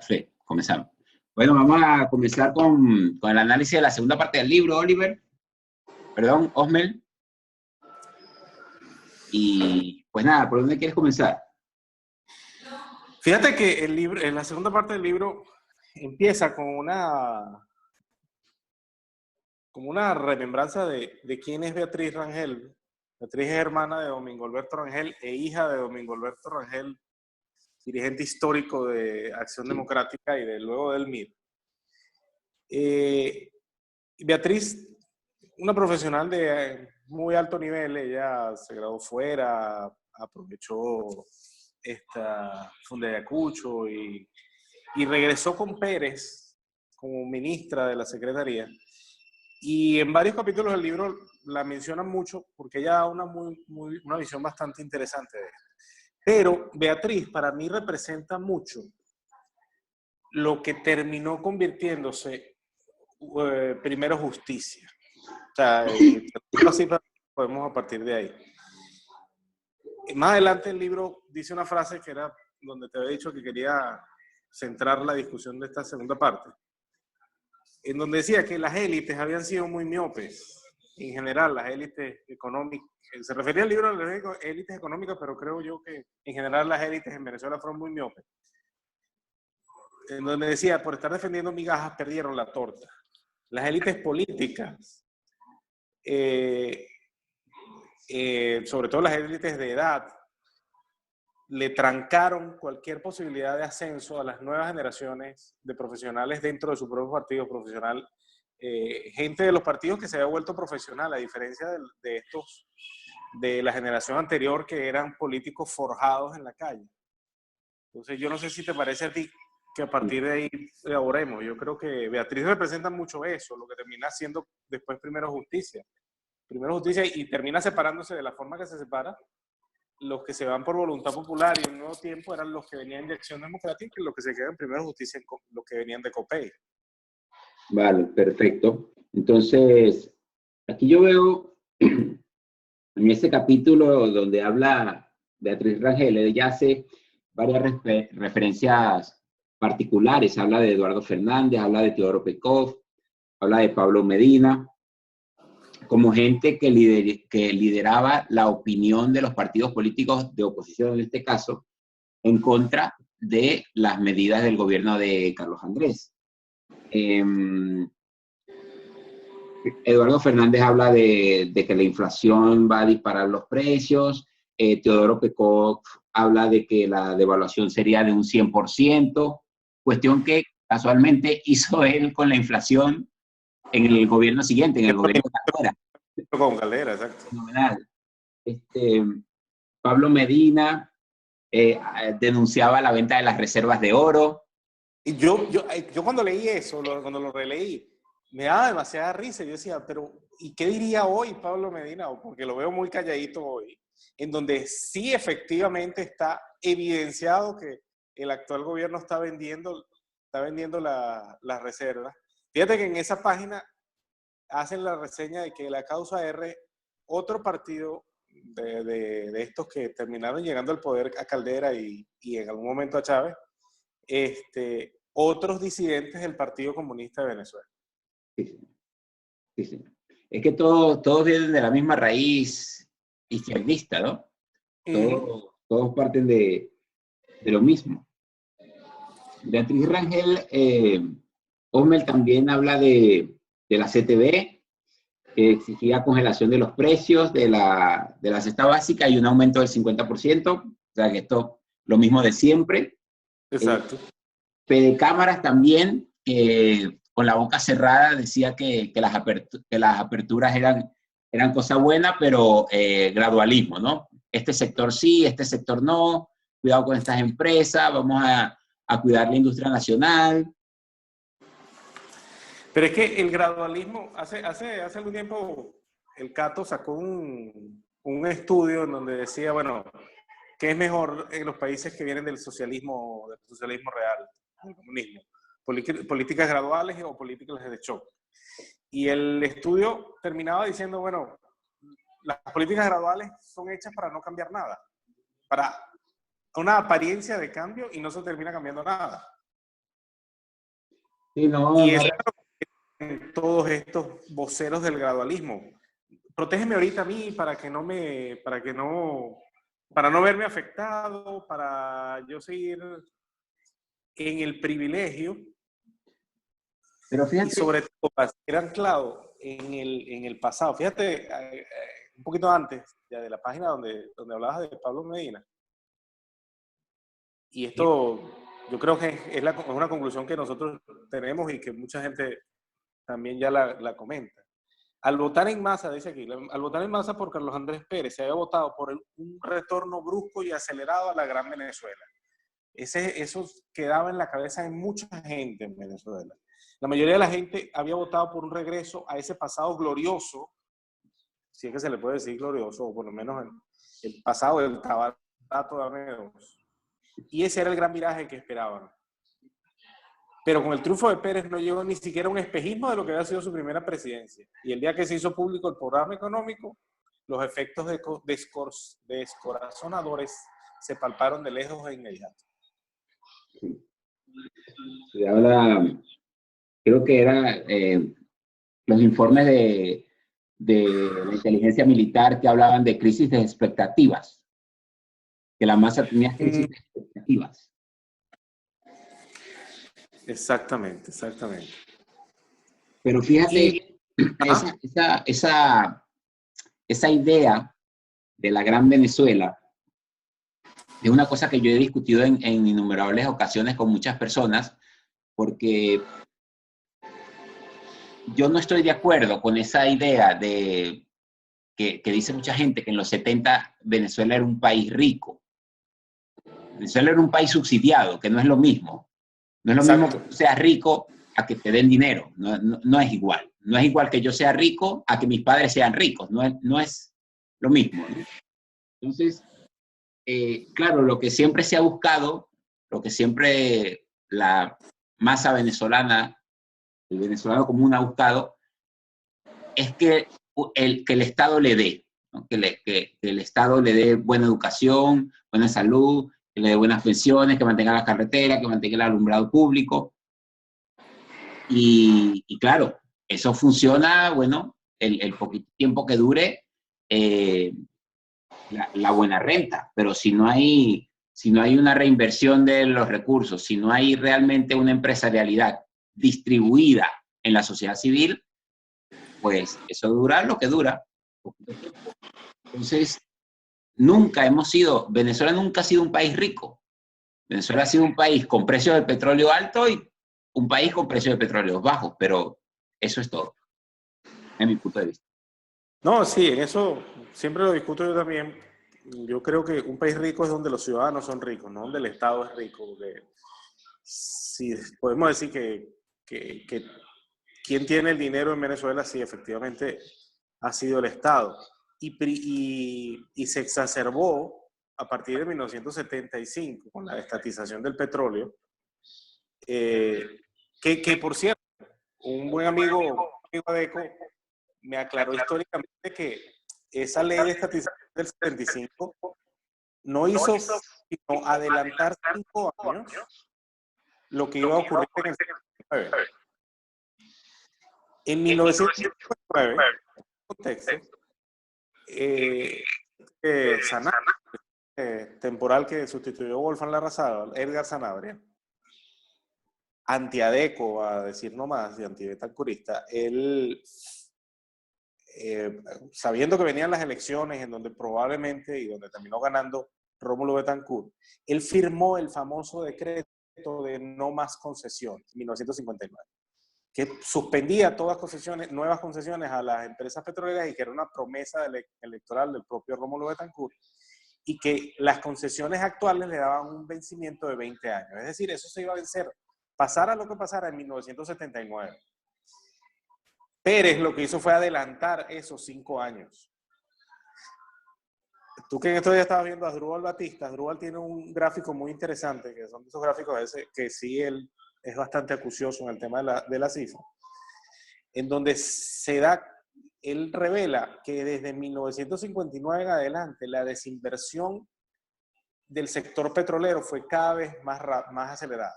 Fe, comenzamos. Bueno, vamos a comenzar con el análisis de la segunda parte del libro, Osmel. Y pues nada, ¿por dónde quieres comenzar? Fíjate que el libro, en la segunda parte del libro empieza con una remembranza de quién es Beatriz Rangel. Beatriz es hermana de Domingo Alberto Rangel e hija de Domingo Alberto Rangel, dirigente histórico de Acción Democrática y luego del MIR. Beatriz, una profesional de muy alto nivel, ella se graduó fuera, aprovechó esta Funde de Ayacucho y regresó con Pérez como ministra de la Secretaría. Y en varios capítulos del libro la mencionan mucho porque ella da una visión bastante interesante de esto. Pero Beatriz para mí representa mucho lo que terminó convirtiéndose primero justicia. O sea, así podemos a partir de ahí. Más adelante el libro dice una frase que era donde te había dicho que quería centrar la discusión de esta segunda parte, en donde decía que las élites habían sido muy miopes, en general, las élites económicas. Se refería al libro a las élites económicas, pero creo yo que en general las élites en Venezuela fueron muy miopes. En donde decía, por estar defendiendo migajas, perdieron la torta. Las élites políticas, sobre todo las élites de edad, le trancaron cualquier posibilidad de ascenso a las nuevas generaciones de profesionales dentro de su propio partido profesional. Gente de los partidos que se había vuelto profesional, a diferencia de estos de la generación anterior que eran políticos forjados en la calle. Entonces yo no sé si te parece a ti que a partir de ahí elaboremos. Yo creo que Beatriz representa mucho eso, lo que termina siendo después Primero Justicia y termina separándose de la forma que se separa. Los que se van por voluntad popular y un nuevo tiempo eran los que venían de Acción Democrática y los que se quedan en Primero Justicia, los que venían de COPEI. Vale, perfecto. Entonces, aquí yo veo en ese capítulo donde habla Beatriz Rangel, ella hace varias referencias particulares. Habla de Eduardo Fernández, habla de Teodoro Pekov, habla de Pablo Medina, como gente que lideraba la opinión de los partidos políticos de oposición, en este caso, en contra de las medidas del gobierno de Carlos Andrés. Eduardo Fernández habla de que la inflación va a disparar los precios. Teodoro Pekov habla de que la devaluación sería de un 100%, cuestión que casualmente hizo él con la inflación en el gobierno siguiente, en el gobierno de Caldera. Con Caldera, exacto. Fenomenal. Pablo Medina denunciaba la venta de las reservas de oro. Y yo cuando leí eso, cuando lo releí, me daba demasiada risa. Yo decía, pero ¿y qué diría hoy Pablo Medina? Porque lo veo muy calladito hoy, en donde sí efectivamente está evidenciado que el actual gobierno está vendiendo las reservas. Fíjate que en esa página hacen la reseña de que la causa R, otro partido de estos que terminaron llegando al poder, a Caldera y en algún momento a Chávez, otros disidentes del Partido Comunista de Venezuela. Sí. Es que todos vienen de la misma raíz izquierdista, ¿no? Todos parten de lo mismo. Beatriz Rangel, Osmel también habla de la CTV, que exigía congelación de los precios de la cesta básica y un aumento del 50%. O sea que esto, lo mismo de siempre. Exacto. Fede Cámaras también, con la boca cerrada, decía que las aperturas eran cosa buena, pero gradualismo, ¿no? Este sector sí, este sector no, cuidado con estas empresas, vamos a cuidar la industria nacional. Pero es que el gradualismo, hace algún tiempo, el Cato sacó un estudio en donde decía, bueno, ¿qué es mejor en los países que vienen del socialismo real, del comunismo? ¿Políticas graduales o políticas de shock? Y el estudio terminaba diciendo, bueno, las políticas graduales son hechas para no cambiar nada, para una apariencia de cambio y no se termina cambiando nada. Sí, no, Y no. eso es todos estos voceros del gradualismo. Protégeme ahorita a mí para no verme afectado, para yo seguir en el privilegio Pero y fíjate, sobre todo para ser anclado en el pasado. Fíjate, un poquito antes ya de la página donde hablabas de Pablo Medina, y esto yo creo que es una conclusión que nosotros tenemos y que mucha gente también ya la comenta. Al votar en masa, dice aquí, al votar en masa por Carlos Andrés Pérez, se había votado por un retorno brusco y acelerado a la Gran Venezuela. Eso quedaba en la cabeza de mucha gente en Venezuela. La mayoría de la gente había votado por un regreso a ese pasado glorioso, si es que se le puede decir glorioso, o por lo menos el pasado del Tabatato de Arnedos. Y ese era el gran viraje que esperaban. Pero con el triunfo de Pérez no llegó ni siquiera un espejismo de lo que había sido su primera presidencia. Y el día que se hizo público el programa económico, los efectos descorazonadores se palparon de lejos e inmediato. se habla, creo que era los informes de la inteligencia militar que hablaban de crisis de expectativas, que la masa tenía crisis de expectativas. Exactamente, exactamente. Pero fíjate, esa idea de la Gran Venezuela es una cosa que yo he discutido en innumerables ocasiones con muchas personas, porque yo no estoy de acuerdo con esa idea de que dice mucha gente que en los 70 Venezuela era un país rico. Venezuela era un país subsidiado, que no es lo mismo. No es lo mismo que tú seas rico a que te den dinero. No es igual. No es igual que yo sea rico a que mis padres sean ricos. No es lo mismo, ¿no? Entonces, claro, lo que siempre se ha buscado, lo que siempre la masa venezolana, el venezolano común ha buscado, es que el Estado le dé, ¿no? Que el Estado le dé buena educación, buena salud, que le dé buenas pensiones, que mantenga la carretera, que mantenga el alumbrado público. Y claro, eso funciona, bueno, el poquito tiempo que dure la buena renta, pero si no hay una reinversión de los recursos, si no hay realmente una empresarialidad distribuida en la sociedad civil, pues eso dura lo que dura. Entonces, Venezuela nunca ha sido un país rico. Venezuela ha sido un país con precios del petróleo alto y un país con precios de petróleo bajos, pero eso es todo, en mi punto de vista. No, sí, en eso siempre lo discuto yo también. Yo creo que un país rico es donde los ciudadanos son ricos, no donde el Estado es rico. Porque si podemos decir que quien tiene el dinero en Venezuela, sí, efectivamente ha sido el Estado. Y se exacerbó a partir de 1975 con la estatización del petróleo, que por cierto, un buen amigo Adeco me aclaró históricamente que esa ley de estatización del 75 no hizo sino adelantar 5 años lo que iba a ocurrir en el 79. En 1959, contexto, temporal que sustituyó a Wolfgang Larrazábal, Edgar Sanabria, antiadeco, a decir no más, y antibetancurista, él, sabiendo que venían las elecciones en donde probablemente, y donde terminó ganando Rómulo Betancourt, él firmó el famoso decreto de no más concesiones, 1959, que suspendía todas nuevas concesiones a las empresas petroleras y que era una promesa electoral del propio Rómulo Betancourt, y que las concesiones actuales le daban un vencimiento de 20 años. Es decir, eso se iba a vencer, pasara lo que pasara, en 1979. Pérez lo que hizo fue adelantar esos 5 años. Tú que en estos días estabas viendo a Asdrúbal Batista, Asdrúbal tiene un gráfico muy interesante, que son esos gráficos ese, que sí él es bastante acucioso en el tema de la cifra, en donde él revela que desde 1959 en adelante la desinversión del sector petrolero fue cada vez más acelerada.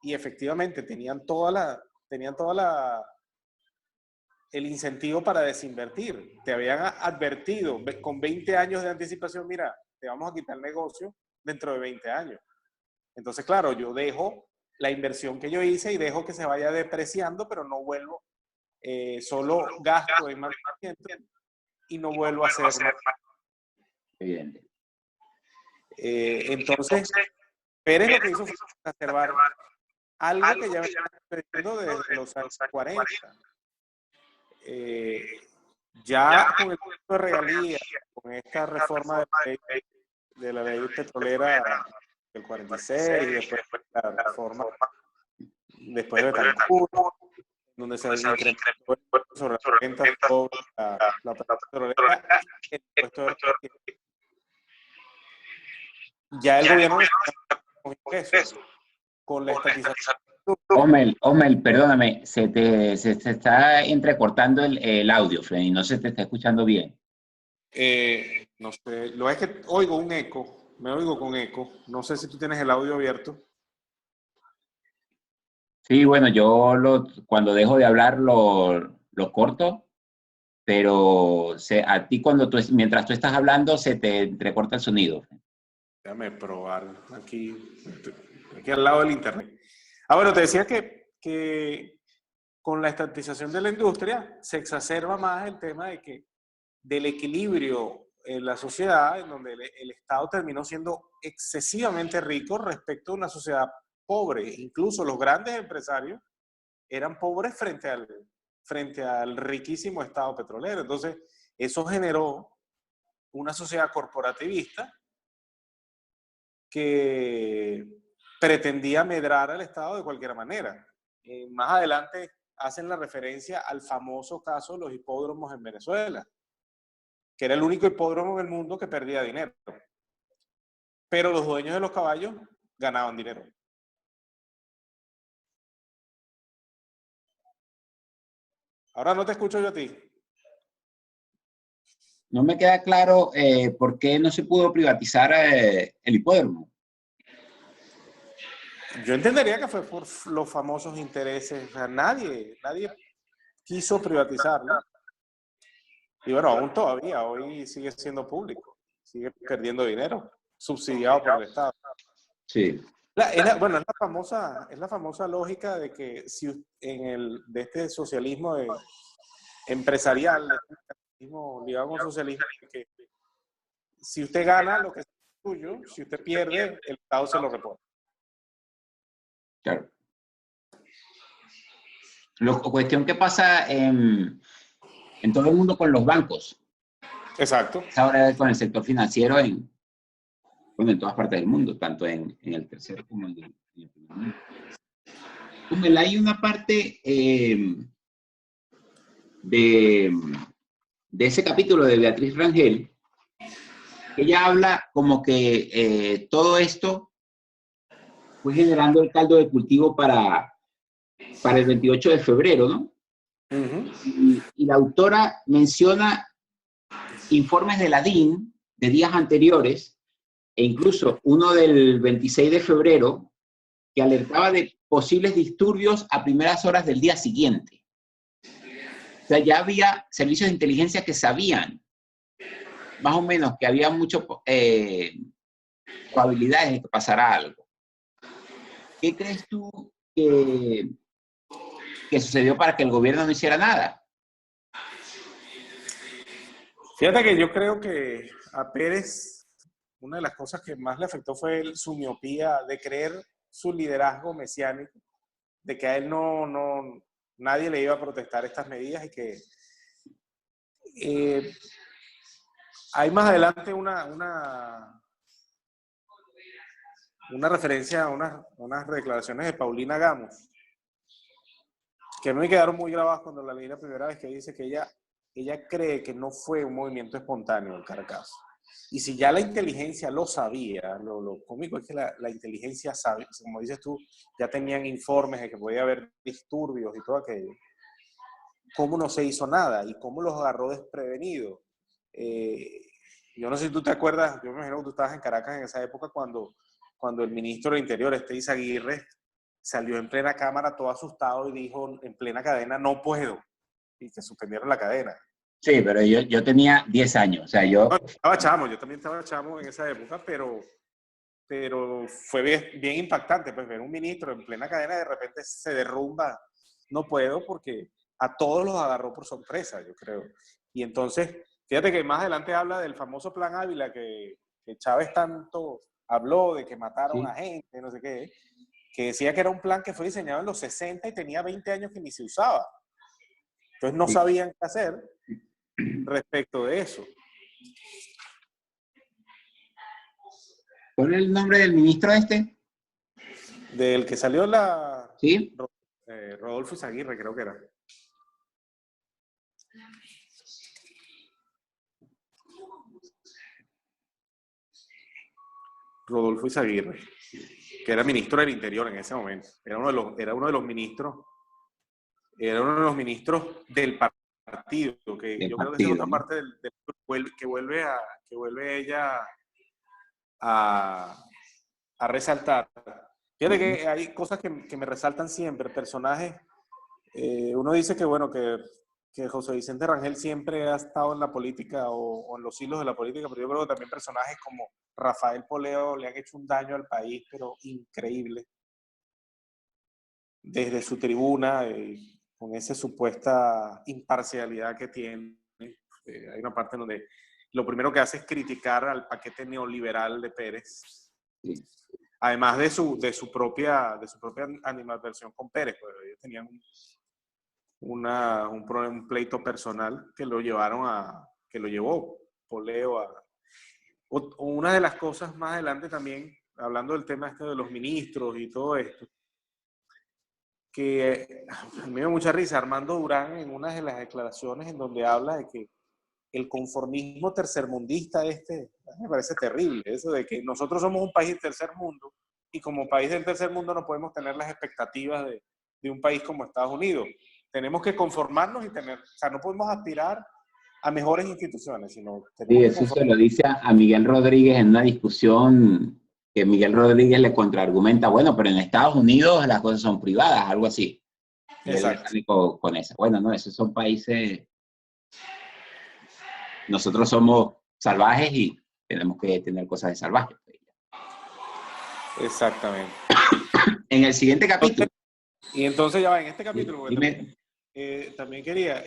y efectivamente tenían el incentivo para desinvertir. Te habían advertido con 20 años de anticipación, mira, te vamos a quitar el negocio dentro de 20 años. Entonces, claro, yo dejo la inversión que yo hice y dejo que se vaya depreciando, pero no vuelvo, solo gasto en mantenimiento y no vuelvo a hacer más. Evidente. Entonces, Pérez lo que hizo fue exacerbar algo que ya venía sucediendo desde los años 40. Ya con el punto de regalías, con esta reforma de la ley petrolera del 46 y después la reforma después de Betancourt, donde se incrementó sobre la renta sobre la petrolera, el impuesto de ya el gobierno con ingresos, con la estatización. Omel, perdóname, se te está entrecortando el audio, Freddy, no se te está escuchando bien. No sé, lo es que oigo un eco, me oigo con eco. No sé si tú tienes el audio abierto. Sí, bueno, cuando dejo de hablar lo corto, pero a ti mientras tú estás hablando se te entrecorta el sonido. Déjame probar aquí al lado del internet. Bueno, te decía que con la estatización de la industria se exacerba más el tema del equilibrio en la sociedad, en donde el Estado terminó siendo excesivamente rico respecto a una sociedad pobre. Incluso los grandes empresarios eran pobres frente al riquísimo Estado petrolero. Entonces, eso generó una sociedad corporativista que pretendía medrar al Estado de cualquier manera. Más adelante hacen la referencia al famoso caso de los hipódromos en Venezuela, que era el único hipódromo en el mundo que perdía dinero. Pero los dueños de los caballos ganaban dinero. Ahora no te escucho yo a ti. No me queda claro por qué no se pudo privatizar el hipódromo. Yo entendería que fue por los famosos intereses. O sea, nadie quiso privatizarlo. Y bueno, aún todavía, hoy sigue siendo público. Sigue perdiendo dinero, subsidiado por el Estado. Sí. Bueno, es la famosa lógica de que si de este socialismo empresarial, ligado con socialismo, que si usted gana lo que es suyo, si usted pierde, el Estado se lo repone. Claro. Cuestión que pasa en todo el mundo con los bancos. Exacto. Ahora con el sector financiero en todas partes del mundo, tanto en el tercero como en el primer mundo. Hay una parte de ese capítulo de Beatriz Rangel, que ella habla como que todo esto fue generando el caldo de cultivo para el 28 de febrero, ¿no? Y la autora menciona informes de la DIN de días anteriores, e incluso uno del 26 de febrero, que alertaba de posibles disturbios a primeras horas del día siguiente. O sea, ya había servicios de inteligencia que sabían más o menos que había muchas probabilidades de que pasara algo. ¿Qué crees tú que sucedió para que el gobierno no hiciera nada? Fíjate que yo creo que a Pérez una de las cosas que más le afectó fue su miopía de creer su liderazgo mesiánico, de que a él nadie le iba a protestar estas medidas y que hay más adelante una referencia a unas declaraciones de Paulina Gamos, que me quedaron muy grabadas cuando la leí la primera vez, que dice que ella cree que no fue un movimiento espontáneo en Caracas. Y si ya la inteligencia lo sabía, lo cómico es que la inteligencia sabe, como dices tú, ya tenían informes de que podía haber disturbios y todo aquello. ¿Cómo no se hizo nada? ¿Y cómo los agarró desprevenidos? Yo no sé si tú te acuerdas, yo me imagino que tú estabas en Caracas en esa época cuando el ministro del Interior, Izaguirre, salió en plena cámara todo asustado y dijo en plena cadena, no puedo, y que suspendieron la cadena. Sí, pero yo tenía 10 años, o sea, yo... Bueno, estaba chamo, yo también estaba chamo en esa época, pero fue bien impactante, pues ver un ministro en plena cadena y de repente se derrumba. No puedo porque a todos los agarró por sorpresa, yo creo. Y entonces, fíjate que más adelante habla del famoso Plan Ávila que Chávez tanto habló de que mataron Sí. a gente, no sé qué, que decía que era un plan que fue diseñado en los 60 y tenía 20 años que ni se usaba. Entonces no Sí. sabían qué hacer respecto de eso. ¿Cuál es el nombre del ministro este? Del que salió la... Sí. Rodolfo Izaguirre, creo que era. Rodolfo Izaguirre, que era ministro del Interior en ese momento. Era uno de los ministros del partido, que Del yo creo que esa es partido, otra ¿no? parte que vuelve ella a resaltar. Fíjate que hay cosas que me resaltan siempre, personajes. Uno dice que, bueno, que José Vicente Rangel siempre ha estado en la política o en los hilos de la política, pero yo creo que también personajes como Rafael Poleo le han hecho un daño al país, pero increíble. Desde su tribuna, con esa supuesta imparcialidad que tiene. Hay una parte donde lo primero que hace es criticar al paquete neoliberal de Pérez. Sí. Además de su propia animadversión con Pérez, pues ellos tenían un pleito personal que lo llevó Poleo a... Una de las cosas más adelante también, hablando del tema este de los ministros y todo esto, que a mí me dio mucha risa, Armando Durán en una de las declaraciones en donde habla de que el conformismo tercermundista me parece terrible, eso de que nosotros somos un país del tercer mundo y como país del tercer mundo no podemos tener las expectativas de un país como Estados Unidos. Tenemos que conformarnos y o sea, no podemos aspirar a mejores instituciones, sino Sí, tenemos que eso se lo conformarnos. dice a Miguel Rodríguez en una discusión que Miguel Rodríguez le contraargumenta, bueno, pero en Estados Unidos las cosas son privadas, algo así. Y él le Exacto. sale con eso. Bueno, no, esos son países, nosotros somos salvajes y tenemos que tener cosas de salvajes. Exactamente. En el siguiente capítulo. Y entonces ya va, en este capítulo, porque Dime. también quería,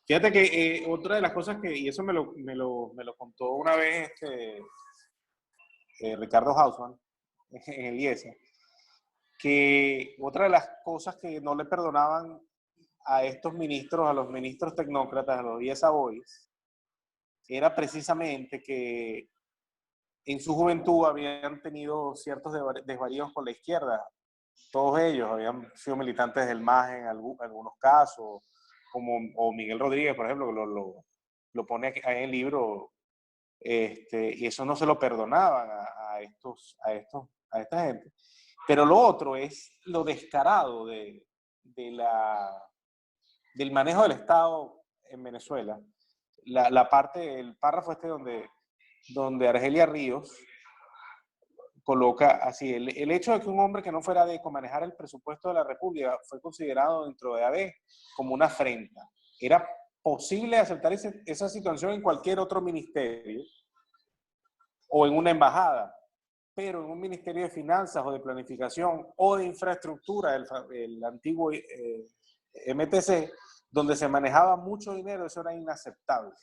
fíjate que otra de las cosas y eso me lo contó una vez Ricardo Hausmann en el IESA, que otra de las cosas que no le perdonaban a estos ministros, a los ministros tecnócratas, a los IESA Boys, era precisamente que en su juventud habían tenido ciertos desvaríos con la izquierda. Todos ellos habían sido militantes del MAS en algunos casos, o Miguel Rodríguez, por ejemplo, lo pone ahí en el libro, y eso no se lo perdonaban a esta gente. Pero lo otro es lo descarado del manejo del Estado en Venezuela. El párrafo donde Argelia Ríos coloca así, el hecho de que un hombre que no fuera ADECO manejara el presupuesto de la República fue considerado dentro de AD como una afrenta. Era posible aceptar esa situación en cualquier otro ministerio o en una embajada, pero en un ministerio de finanzas o de planificación o de infraestructura, el antiguo MTC, donde se manejaba mucho dinero, eso era inaceptable.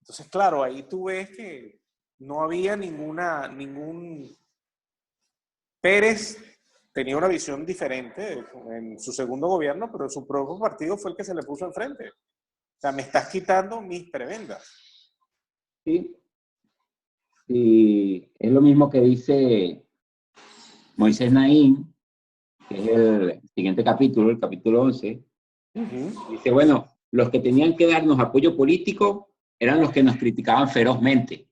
Entonces, claro, ahí tú ves que no había Pérez tenía una visión diferente en su segundo gobierno, pero su propio partido fue el que se le puso enfrente. O sea, me estás quitando mis prebendas. Sí. Y es lo mismo que dice Moisés Naín, que es el siguiente capítulo, el capítulo 11. Dice, bueno, los que tenían que darnos apoyo político eran los que nos criticaban ferozmente.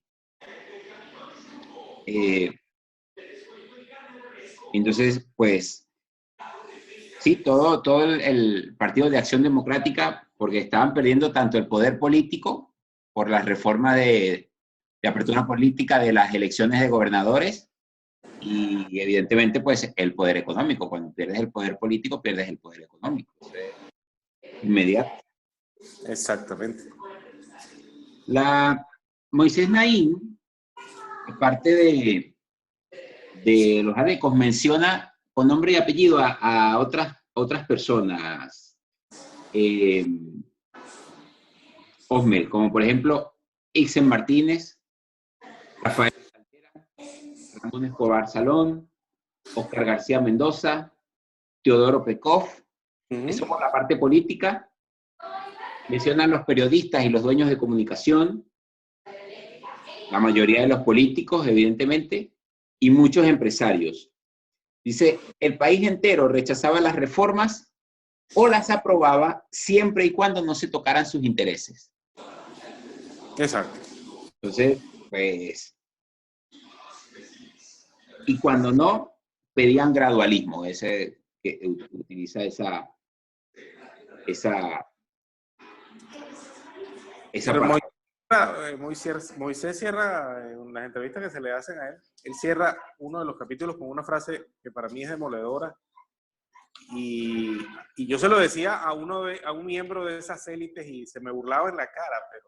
Entonces, pues, sí, todo el Partido de Acción Democrática, porque estaban perdiendo tanto el poder político por la reforma de apertura política de las elecciones de gobernadores, y evidentemente, pues, el poder económico. Cuando pierdes el poder político, pierdes el poder económico. Inmediato. Exactamente. Moisés Naím, parte de los adecos, menciona con nombre y apellido a otras personas, Osmer, como por ejemplo Ixen Martínez, Rafael Caldera, Ramón Escobar Salón, Oscar García Mendoza, Teodoro Pekov. Eso por la parte política. Mencionan los periodistas y los dueños de comunicación, la mayoría de los políticos, evidentemente, y muchos empresarios. Dice, el país entero rechazaba las reformas o las aprobaba siempre y cuando no se tocaran sus intereses. Exacto. Entonces, pues, y cuando no, pedían gradualismo, ese que utiliza esa palabra. Moisés cierra, en las entrevistas que se le hacen a él, él cierra uno de los capítulos con una frase que para mí es demoledora. Y yo se lo decía a un miembro de esas élites y se me burlaba en la cara, pero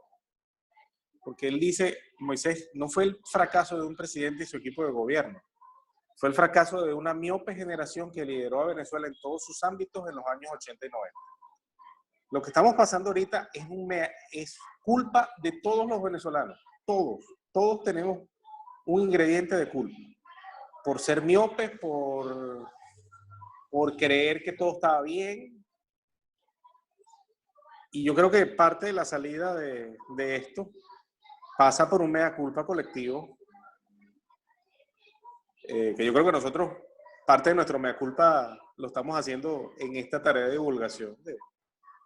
porque él dice, Moisés, no fue el fracaso de un presidente y su equipo de gobierno, fue el fracaso de una miope generación que lideró a Venezuela en todos sus ámbitos en los años 80 y 90. Lo que estamos pasando ahorita es culpa de todos los venezolanos, todos tenemos un ingrediente de culpa, por ser miopes, por creer que todo estaba bien. Y yo creo que parte de la salida de esto pasa por un mea culpa colectivo, que yo creo que nosotros, parte de nuestro mea culpa lo estamos haciendo en esta tarea de divulgación, de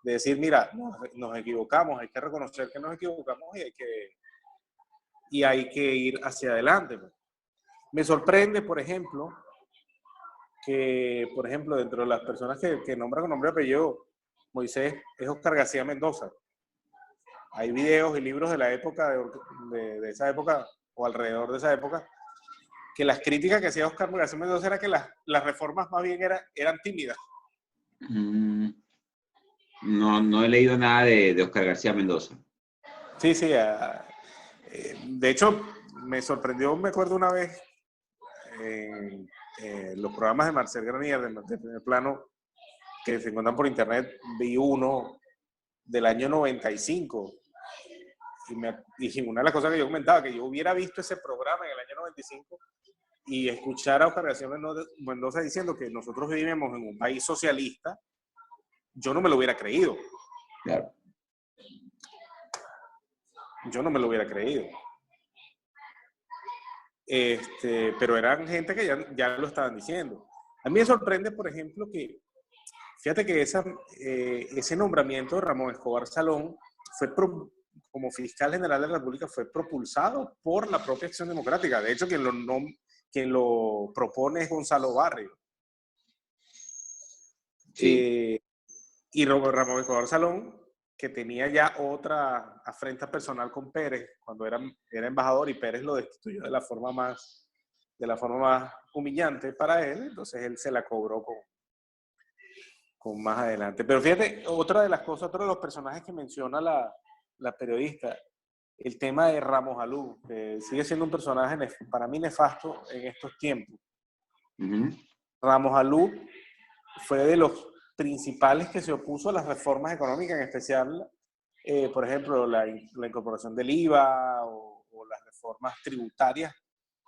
decir, mira, nos equivocamos, hay que reconocer que nos equivocamos y hay que ir hacia adelante. Me sorprende, por ejemplo, que, dentro de las personas que nombran con nombre y apellido, Moisés es Oscar García Mendoza. Hay videos y libros de la época, de esa época, o alrededor de esa época, que las críticas que hacía Oscar García Mendoza era que las reformas más bien eran tímidas. No he leído nada de Oscar García Mendoza. Sí. De hecho, me sorprendió, me acuerdo una vez, los programas de Marcel Granier, de primer plano, que se encuentran por internet, vi uno del año 95. Y una de las cosas que yo comentaba, que yo hubiera visto ese programa en el año 95 y escuchar a Oscar García Mendoza diciendo que nosotros vivimos en un país socialista, yo no me lo hubiera creído. Claro. Yo no me lo hubiera creído. Pero eran gente que ya lo estaban diciendo. A mí me sorprende, por ejemplo, que, fíjate que ese nombramiento de Ramón Escobar Salón como fiscal general de la República fue propulsado por la propia Acción Democrática. De hecho, quien lo propone es Gonzalo Barrio. Sí. Y Ramón Escobar Salón, que tenía ya otra afrenta personal con Pérez cuando era embajador, y Pérez lo destituyó de la forma más humillante para él, entonces él se la cobró con más adelante. Pero fíjate, otro de los personajes que menciona la periodista, el tema de Ramos Alú, que sigue siendo un personaje para mí nefasto en estos tiempos. Ramos Alú fue de los principales que se opuso a las reformas económicas, en especial, por ejemplo, la incorporación del IVA o las reformas tributarias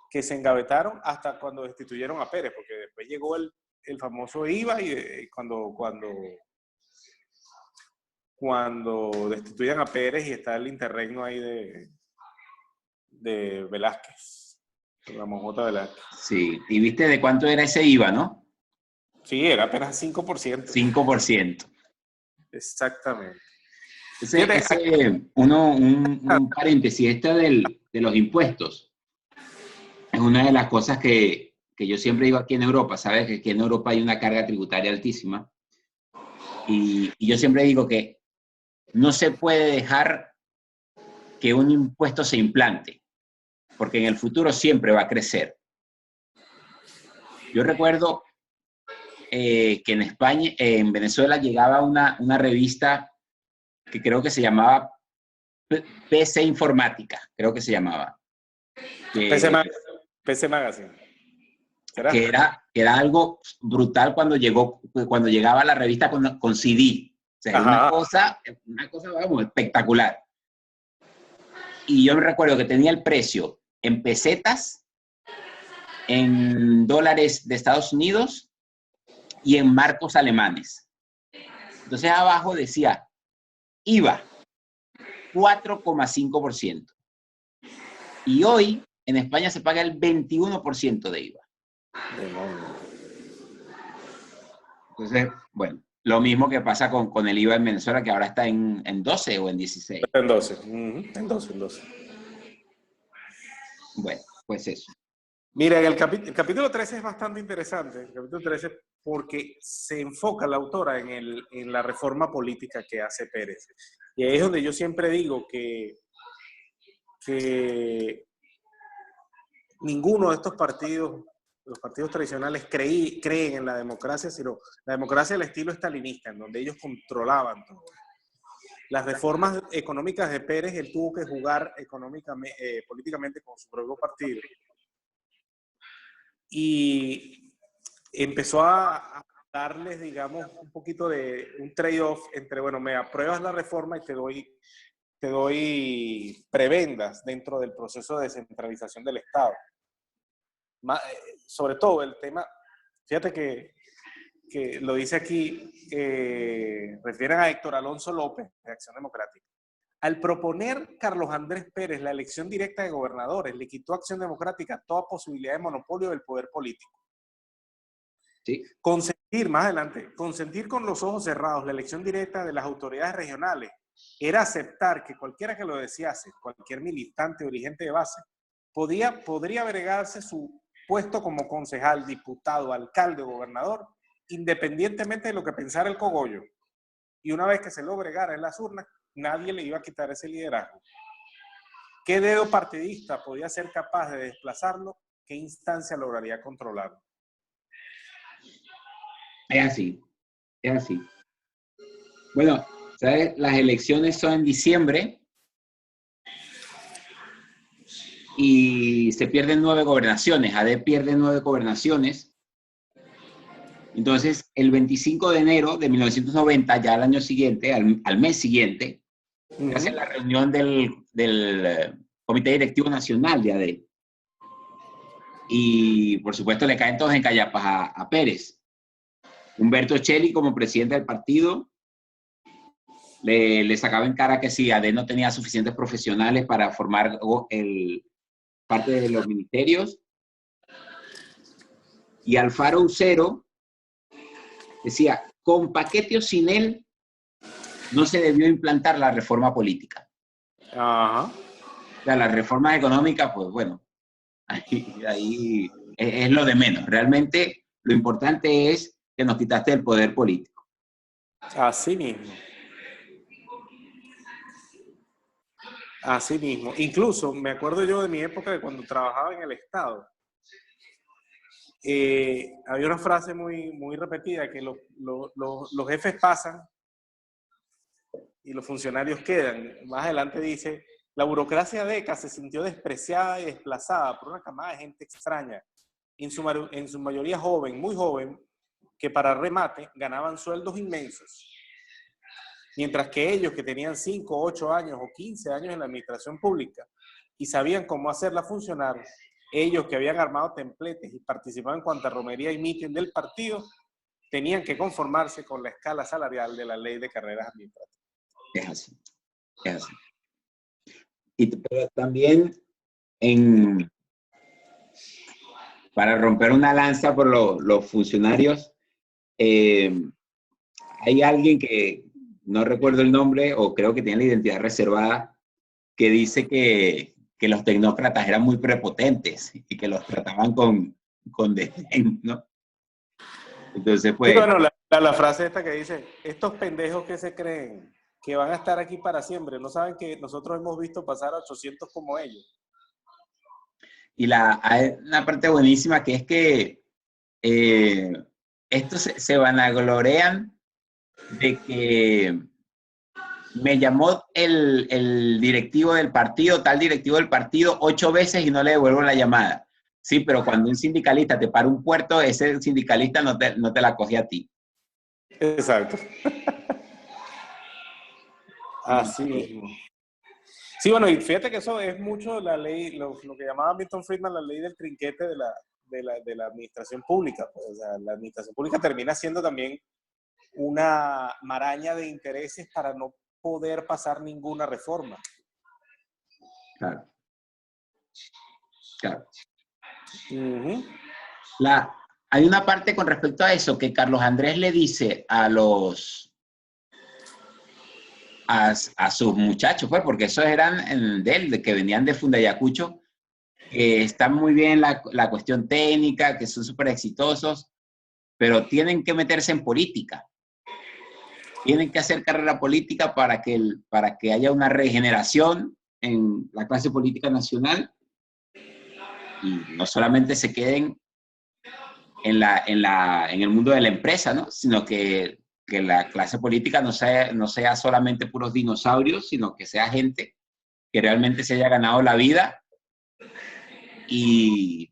que se engavetaron hasta cuando destituyeron a Pérez, porque después llegó el famoso IVA y cuando destituyen a Pérez y está el interregno ahí de Velázquez, Ramón J. Velázquez. Sí, y viste de cuánto era ese IVA, ¿no? Sí, era apenas 5%. 5%. Exactamente. Un paréntesis, de los impuestos, es una de las cosas que yo siempre digo aquí en Europa, ¿sabes? Que aquí en Europa hay una carga tributaria altísima. Y yo siempre digo que no se puede dejar que un impuesto se implante, porque en el futuro siempre va a crecer. Yo recuerdo que en España, en Venezuela llegaba una revista que creo que se llamaba PC Informática, creo que se llamaba. PC, Que, PC Magazine. que ¿Será? era, que era algo brutal cuando llegaba la revista con CD. O sea, era Ajá. una cosa, vamos, espectacular. Y yo me recuerdo que tenía el precio en pesetas, en dólares de Estados Unidos y en marcos alemanes. Entonces abajo decía IVA, 4,5%. Y hoy en España se paga el 21% de IVA. Entonces, bueno, lo mismo que pasa con el IVA en Venezuela, que ahora está en 12 o en 16. En 12. En 12, en 12. Bueno, pues eso. Mira, el capítulo 13 es bastante interesante, el capítulo 13, porque se enfoca la autora en la reforma política que hace Pérez. Y ahí es donde yo siempre digo que ninguno de estos partidos, los partidos tradicionales, creen en la democracia, sino la democracia del estilo estalinista, en donde ellos controlaban todo. Las reformas económicas de Pérez, él tuvo que jugar políticamente con su propio partido. Y empezó a darles, digamos, un poquito de un trade-off entre, bueno, me apruebas la reforma y te doy prebendas dentro del proceso de descentralización del Estado. Sobre todo el tema, fíjate que lo dice aquí, refieren a Héctor Alonso López, de Acción Democrática. Al proponer Carlos Andrés Pérez la elección directa de gobernadores, le quitó a Acción Democrática toda posibilidad de monopolio del poder político. Sí. Más adelante, consentir con los ojos cerrados la elección directa de las autoridades regionales era aceptar que cualquiera que lo desease, cualquier militante o dirigente de base, podría agregarse su puesto como concejal, diputado, alcalde o gobernador, independientemente de lo que pensara el cogollo. Y una vez que se lo agregara en las urnas, nadie le iba a quitar ese liderazgo. ¿Qué dedo partidista podía ser capaz de desplazarlo? ¿Qué instancia lograría controlarlo? Es así, es así. Bueno, ¿sabes? Las elecciones son en diciembre y se pierden 9 gobernaciones. AD pierde 9 gobernaciones. Entonces, el 25 de enero de 1990, ya al año siguiente, al mes siguiente, se hace la reunión del Comité Directivo Nacional de AD. Y, por supuesto, le caen todos en callapas a Pérez. Humberto Cheli, como presidente del partido, le sacaba en cara que sí, AD no tenía suficientes profesionales para formar parte de los ministerios. Y Alfaro Ucero decía, con paquete o sin él, no se debió implantar la reforma política. Ajá. O sea, las reformas económicas, pues bueno, ahí es lo de menos. Realmente lo importante es que nos quitaste el poder político. Así mismo. Así mismo. Incluso me acuerdo yo de mi época de cuando trabajaba en el Estado. Había una frase muy, muy repetida que los jefes pasan y los funcionarios quedan. Más adelante dice, la burocracia DECA se sintió despreciada y desplazada por una camada de gente extraña, en su mayoría joven, muy joven, que para remate ganaban sueldos inmensos. Mientras que ellos que tenían 5, 8 años o 15 años en la administración pública y sabían cómo hacerla funcionar, ellos que habían armado templetes y participaban en cuanta romería y mitin del partido, tenían que conformarse con la escala salarial de la ley de carreras administrativas. Es así, es así. Pero también para romper una lanza por los funcionarios, hay alguien que no recuerdo el nombre o creo que tiene la identidad reservada, que dice que los tecnócratas eran muy prepotentes y que los trataban con desdén, ¿no? Entonces, pues... Sí, bueno, la frase esta que dice, estos pendejos que se creen que van a estar aquí para siempre, no saben que nosotros hemos visto pasar a 800 como ellos. Y hay una parte buenísima que es que estos se vanaglorean de que me llamó el directivo del partido, tal directivo del partido, 8 veces y no le devuelvo la llamada. Sí, pero cuando un sindicalista te para un puerto, ese sindicalista no te la coge a ti. Exacto. Así mismo. Sí, bueno, y fíjate que eso es mucho la ley, lo que llamaba Milton Friedman la ley del trinquete de la administración pública. Pues, o sea, la administración pública termina siendo también una maraña de intereses para no poder pasar ninguna reforma. Claro. Claro. Uh-huh. Hay una parte con respecto a eso que Carlos Andrés le dice a sus muchachos, pues, porque esos eran de él, de que venían de Fundayacucho, que están muy bien la cuestión técnica, que son súper exitosos, pero tienen que meterse en política. Tienen que hacer carrera política para que haya una regeneración en la clase política nacional y no solamente se queden en el mundo de la empresa, ¿no? Sino que la clase política no sea solamente puros dinosaurios, sino que sea gente que realmente se haya ganado la vida y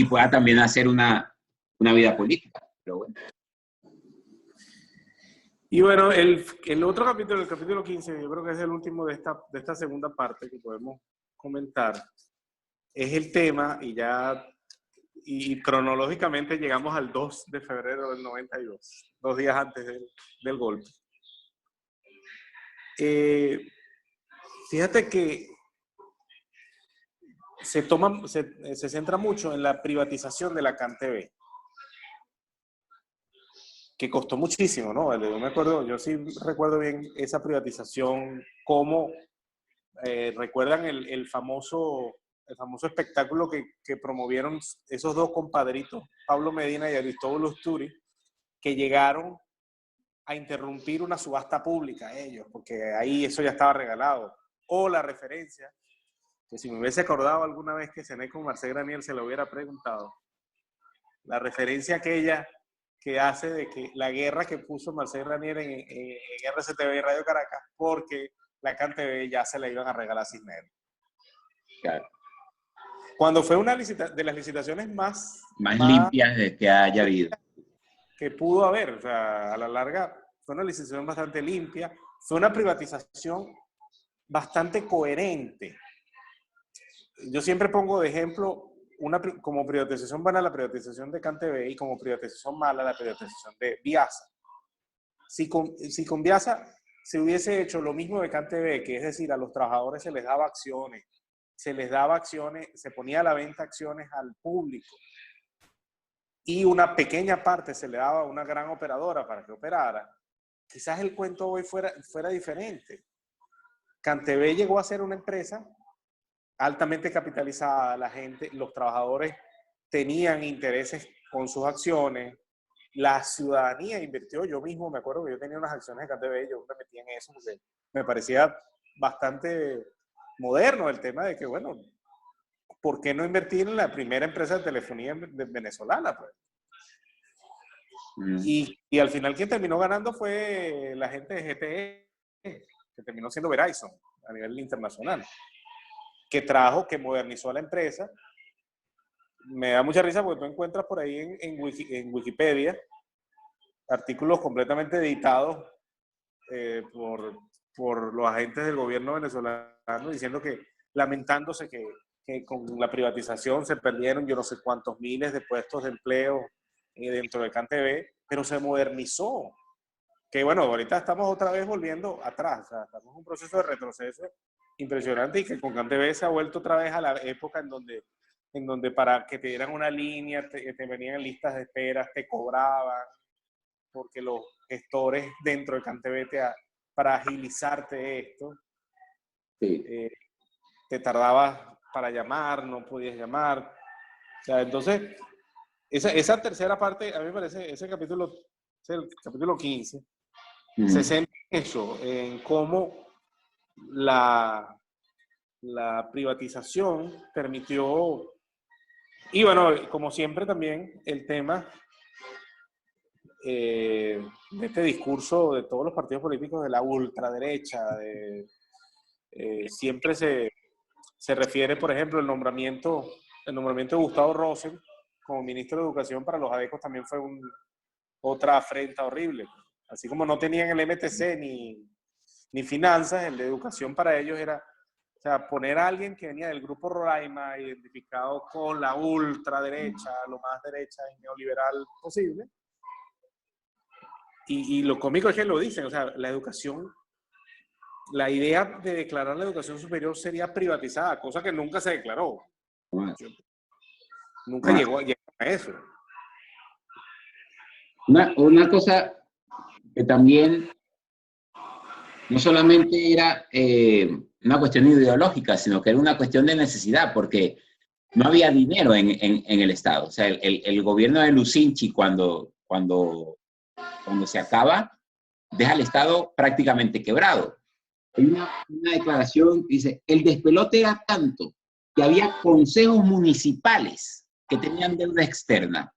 pueda también hacer una vida política. Pero bueno. Y bueno, el otro capítulo, el capítulo 15, yo creo que es el último de esta segunda parte que podemos comentar, es el tema, y cronológicamente llegamos al 2 de febrero del 92, 2 días antes del golpe. Fíjate que se centra mucho en la privatización de la CanTV, que costó muchísimo, ¿no? Yo sí recuerdo bien esa privatización, cómo recuerdan el famoso espectáculo que promovieron esos dos compadritos, Pablo Medina y Aristóbulo Usturi, que llegaron a interrumpir una subasta pública ellos, porque ahí eso ya estaba regalado. O la referencia, que si me hubiese acordado alguna vez que cené con Marcel Granier, se lo hubiera preguntado. La referencia aquella que hace de que la guerra que puso Marcel Granier en RCTV y Radio Caracas, porque la CanTV ya se la iban a regalar a Cisneros. Claro. Cuando fue una de las licitaciones más limpias de que haya habido. Que pudo haber, o sea, a la larga fue una licitación bastante limpia, fue una privatización bastante coherente. Yo siempre pongo de ejemplo, como privatización buena la privatización de CanTV y como privatización mala la privatización de Viasa. Si con Viasa se hubiese hecho lo mismo de CanTV, que es decir, a los trabajadores se les daba acciones, se ponía a la venta acciones al público y una pequeña parte se le daba a una gran operadora para que operara, quizás el cuento hoy fuera diferente. CanTV llegó a ser una empresa altamente capitalizada, los trabajadores tenían intereses con sus acciones, la ciudadanía invirtió, yo mismo me acuerdo que yo tenía unas acciones de CanTV, yo me metí en eso porque me parecía bastante moderno el tema de que, bueno, ¿por qué no invertir en la primera empresa de telefonía venezolana? Pues? Y al final quien terminó ganando fue la gente de GTE, que terminó siendo Verizon a nivel internacional, que modernizó la empresa. Me da mucha risa porque tú encuentras por ahí en Wikipedia artículos completamente editados por los agentes del gobierno venezolano diciendo lamentándose que con la privatización se perdieron yo no sé cuántos miles de puestos de empleo dentro de CanTV, pero se modernizó. Que bueno, ahorita estamos otra vez volviendo atrás, o sea, estamos en un proceso de retroceso impresionante y que con CanTV se ha vuelto otra vez a la época en donde para que te dieran una línea te venían en listas de espera, te cobraban, porque los gestores dentro de CanTV para agilizarte esto, sí. te tardabas para llamar, no podías llamar. O sea, entonces, esa tercera parte, a mí me parece, ese capítulo, el capítulo 15, se centra en eso, en cómo la privatización permitió Y bueno, como siempre también el tema de este discurso de todos los partidos políticos de la ultraderecha, siempre se refiere, por ejemplo, el nombramiento de Gustavo Rosen como ministro de Educación para los ADECOS también fue otra afrenta horrible. Así como no tenían el MTC ni finanzas, el de educación para ellos era, o sea, poner a alguien que venía del grupo Roraima, identificado con la ultraderecha, lo más derecha y neoliberal posible. Y lo cómico es que lo dicen, o sea, la educación, la idea de declarar la educación superior sería privatizada, cosa que nunca se declaró. Nunca llegó a eso. Una cosa que también no solamente era una cuestión ideológica, sino que era una cuestión de necesidad, porque no había dinero en el Estado. O sea, el gobierno de Lucinchi, cuando se acaba, deja al Estado prácticamente quebrado. Hay una declaración que dice, el despelote era tanto que había consejos municipales que tenían deuda externa.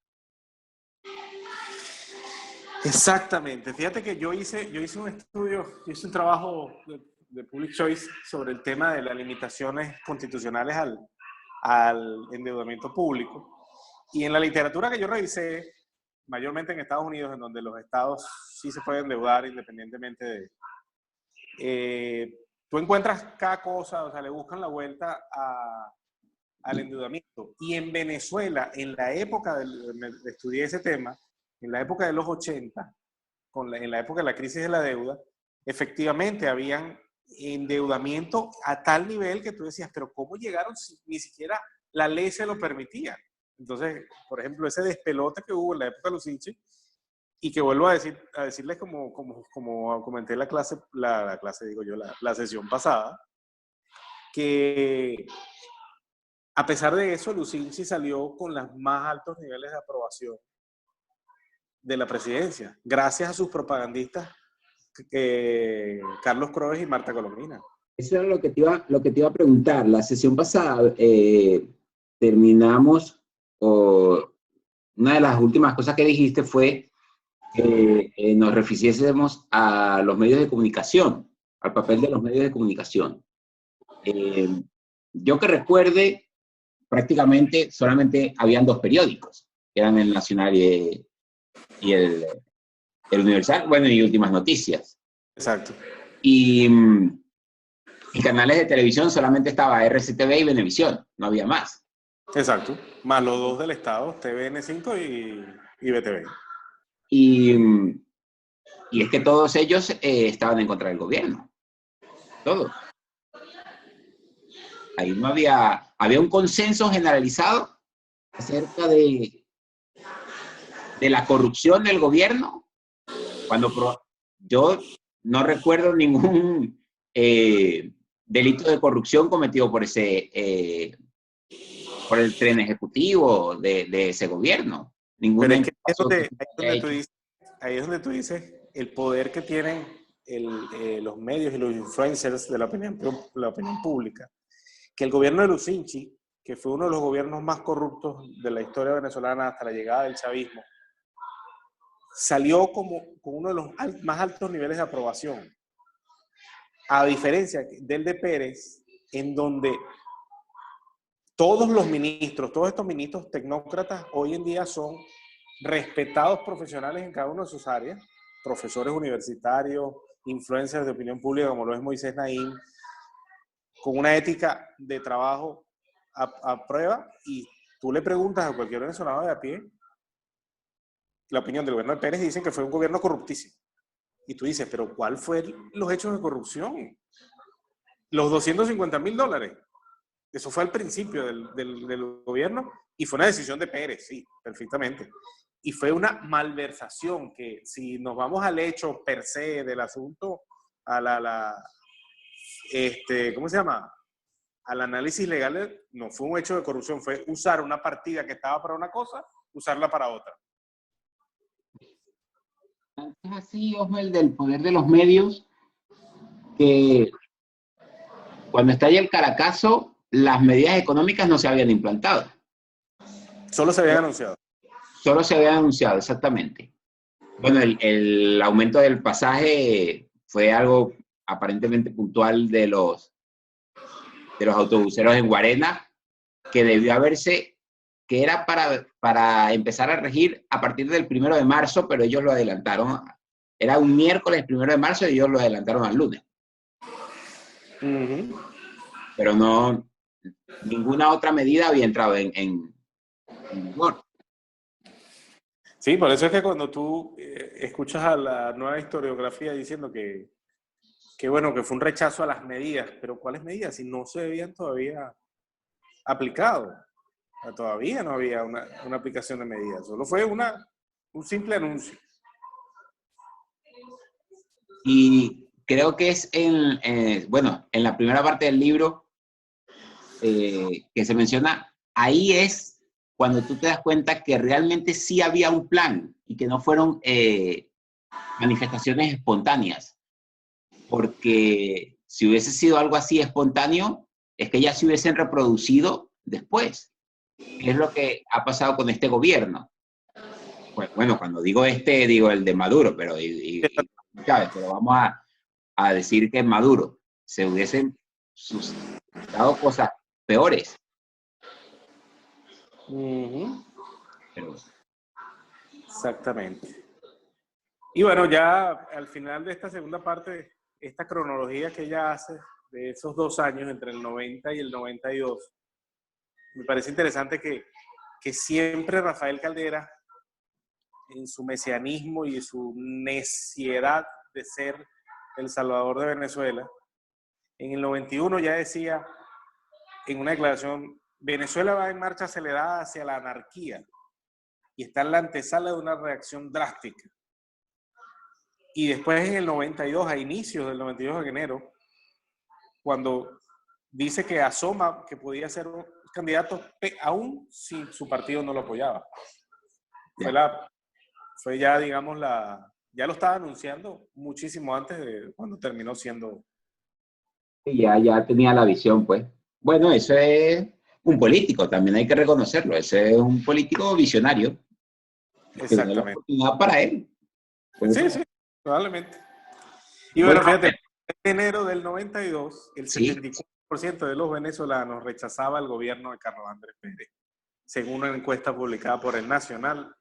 Exactamente. Fíjate que yo hice un estudio, yo hice un trabajo de Public Choice sobre el tema de las limitaciones constitucionales al endeudamiento público. Y en la literatura que yo revisé, mayormente en Estados Unidos, en donde los estados sí se pueden endeudar independientemente de... tú encuentras cada cosa, o sea, le buscan la vuelta al endeudamiento. Y en Venezuela, en la época, estudié ese tema, en la época de los 80, en la época de la crisis de la deuda, efectivamente habían endeudamiento a tal nivel que tú decías, pero ¿cómo llegaron si ni siquiera la ley se lo permitía? Entonces, por ejemplo, ese despelote que hubo en la época de Lucinchi, y que vuelvo a decirles como comenté en la sesión pasada, que a pesar de eso, Lucinchi salió con los más altos niveles de aprobación de la presidencia, gracias a sus propagandistas Carlos Croves y Marta Colomina. Eso era lo que te iba a preguntar. La sesión pasada terminamos, una de las últimas cosas que dijiste fue que nos refiriésemos a los medios de comunicación, al papel de los medios de comunicación. Yo que recuerde, prácticamente solamente habían dos periódicos, que eran el Nacional y el Universal, bueno, y Últimas Noticias. Exacto. Y canales de televisión solamente estaba RCTV y Venevisión, no había más. Exacto, más los dos del Estado, TVN5 y BTV. Y es que todos ellos estaban en contra del gobierno. Todos. Ahí no había un consenso generalizado acerca de la corrupción del gobierno. Yo no recuerdo ningún delito de corrupción cometido por el tren ejecutivo de ese gobierno. Pero es que ahí es donde tú dices el poder que tienen los medios y los influencers de la opinión pública. Que el gobierno de Lucinchi, que fue uno de los gobiernos más corruptos de la historia venezolana hasta la llegada del chavismo, salió con uno de los más altos niveles de aprobación. A diferencia del de Pérez, en donde todos estos ministros tecnócratas hoy en día son respetados profesionales en cada una de sus áreas, profesores universitarios, influencers de opinión pública como lo es Moisés Naim, con una ética de trabajo a prueba, y tú le preguntas a cualquier venezolano de a pie la opinión del gobierno de Pérez, dicen que fue un gobierno corruptísimo. Y tú dices, pero ¿cuál fue los hechos de corrupción? Los $250,000. Eso fue al principio del gobierno y fue una decisión de Pérez, sí, perfectamente. Y fue una malversación que, si nos vamos al hecho per se del asunto, ¿cómo se llama? Al análisis legal, no fue un hecho de corrupción, fue usar una partida que estaba para una cosa, usarla para otra. Es así, Osmel, del poder de los medios, que cuando estalla el Caracazo, las medidas económicas no se habían implantado. Solo se había anunciado. Solo se había anunciado, exactamente. Bueno, el aumento del pasaje fue algo aparentemente puntual de los autobuseros en Guarena, que debió haberse, que era para empezar a regir a partir del 1 de marzo, pero ellos lo adelantaron. Era un miércoles 1 de marzo y ellos lo adelantaron al lunes. Pero no, ninguna otra medida había entrado en vigor. Sí, por eso es que cuando tú escuchas a la nueva historiografía diciendo que bueno, que fue un rechazo a las medidas, pero ¿cuáles medidas? Si no se habían todavía aplicado. Todavía no había una aplicación de medidas, solo fue un simple anuncio. Y creo que es bueno, en la primera parte del libro que se menciona, ahí es cuando tú te das cuenta que realmente sí había un plan y que no fueron manifestaciones espontáneas. Porque si hubiese sido algo así espontáneo, es que ya se hubiesen reproducido después. ¿Qué es lo que ha pasado con este gobierno? Pues bueno, cuando digo digo el de Maduro, pero, Chávez, pero vamos a decir que en Maduro se hubiesen suscitado cosas peores. Pero... Exactamente. Y bueno, ya al final de esta segunda parte, esta cronología que ella hace de esos 2 años, entre el 90 y el 92, me parece interesante que siempre Rafael Caldera, en su mesianismo y su neciedad de ser el salvador de Venezuela, en el 91 ya decía en una declaración: Venezuela va en marcha acelerada hacia la anarquía y está en la antesala de una reacción drástica. Y después en el 92, a inicios del 92 de enero, cuando dice que asoma que podía ser un candidato aún si su partido no lo apoyaba. Fue ya, digamos, ya lo estaba anunciando muchísimo antes de cuando terminó siendo. Ya tenía la visión, pues. Bueno, eso es un político, también hay que reconocerlo. Ese es un político visionario. Exactamente. La oportunidad para él. Sí, probablemente. Y bueno, fíjate, en enero del 92, el 74% de los venezolanos rechazaba el gobierno de Carlos Andrés Pérez, según una encuesta publicada por El Nacional.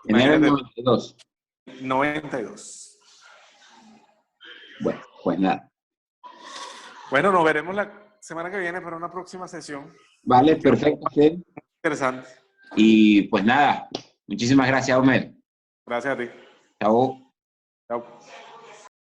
Enero del 92. 92. Bueno, pues nada. Bueno, nos veremos la semana que viene para una próxima sesión. Vale, perfecto. Interesante. Y pues nada, muchísimas gracias, Homer. Gracias a ti. Chao. Chao.